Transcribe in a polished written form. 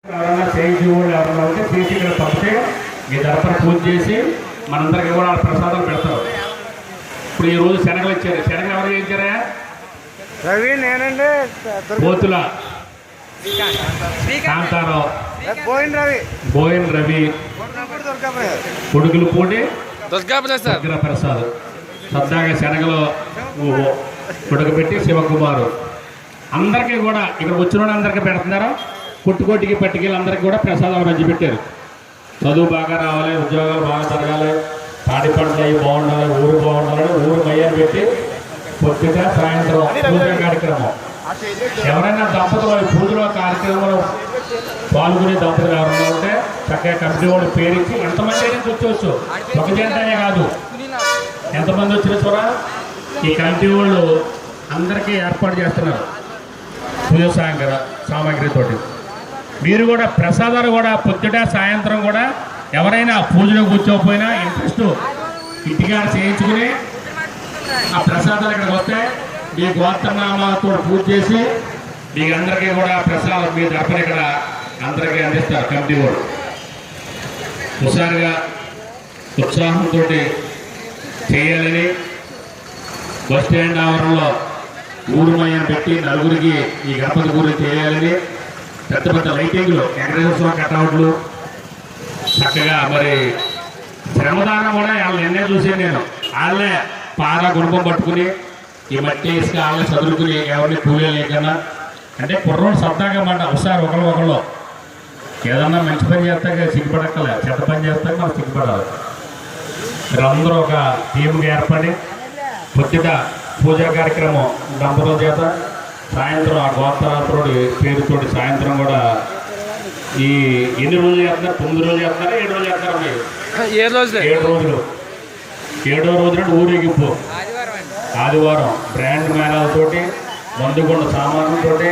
ఎవరైనా చేయించి వాళ్ళు ఎవరైనా ఉంటే చేసి ఇక్కడ పంపితే మీ తరఫున పూజ చేసి మనందరికీ కూడా ప్రసాదాలు పెడతారు. ఇప్పుడు ఈ రోజు శనగలు ఇచ్చారు. శనగలు ఎవరు చేయించారా? రవి, నేనండి. పోతుల కాంతారావు, బోయిన్ రవి, కొడుకులు పూడి దగ్గర ప్రసాద్, సరదాగా శనగలు ఉడకబెట్టి శివకుమారు అందరికీ కూడా ఇక్కడ వచ్చిన వాళ్ళందరికీ పెడుతున్నారు. కొట్టుకోటికి పట్టుకెళ్ళి అందరికీ కూడా ప్రసాదం రంజిపెట్టారు. చదువు బాగా రావాలి, ఉద్యోగాలు బాగా జరగాలి, పాడి పంటలు అవి బాగుండాలి, ఊరు బాగుండాలని ఊరు మయ్యాన్ని పెట్టి పొద్దుగా సాయంత్రం పూజా కార్యక్రమం. ఎవరైనా దంపతులు పూజలో కార్యక్రమంలో పాల్గొనే దంపతులు ఎవరైనా ఉంటే చక్కగా కమిటీ వాళ్ళు పేరించి ఎంతమంది నుంచి వచ్చవచ్చు, ఒక జంటనే కాదు, ఎంతమంది వచ్చిన చూడ ఈ కమిటీ వాళ్ళు అందరికీ ఏర్పాటు చేస్తున్నారు పూజ సామాగ్రితోటి. మీరు కూడా ప్రసాదాలు కూడా పొద్దుట సాయంత్రం కూడా ఎవరైనా పూజలో కూర్చోకపోయినా ఇంట్రెస్ట్ ఇంటికాడ చేయించుకుని ఆ ప్రసాదాలు ఇక్కడికి వస్తే మీ గోత్రనామాలతో పూజ చేసి మీకు అందరికీ కూడా ప్రసాదం మీ తరపున ఇక్కడ అందరికీ అందిస్తారు. కమిటీ కూడా హుషారుగా ఉత్సాహంతో చేయాలని బస్ స్టాండ్ ఆవరణలో ఊరుమయ్యను పెట్టి నలుగురికి ఈ గణపతి గురించి చేయాలని పెద్ద పెద్ద లైటింగ్లు, వెంకటేశ్వర కటౌట్లు చక్కగా మరి శ్రమదానం కూడా వాళ్ళని ఎన్నే చూసాను నేను. వాళ్ళే పార గుణపం పట్టుకుని ఈ మట్టి ఇసుక వాళ్ళని చదువుకుని ఎవరిని కూలీ లేకన్నా అంటే కుర్రోడు సరదాగా మాట ఒకసారి ఒకళ్ళు ఏదన్నా మంచి పని చేస్తాక సిగ్గుపడక్కలే, చెత్త పని చేస్తాక మనం సిగ్గుపడాలి. మీరందరూ ఒక టీముగా ఏర్పడి పొద్దుట పూజా కార్యక్రమం దంపతుల చేత సాయంత్రం ఆ గోత్రాత్రుడి పేరుతోటి సాయంత్రం కూడా ఈ ఎన్ని రోజులు చేస్తున్నారు? 9 రోజులు చేస్తున్నారా, 7 రోజులు చేస్తున్నారా? 7 రోజులు. 7వ రోజున ఊరేగింపు ఆదివారం బ్రాండ్ మేళాలతోటి మందుకొండ సామాన్లతోటి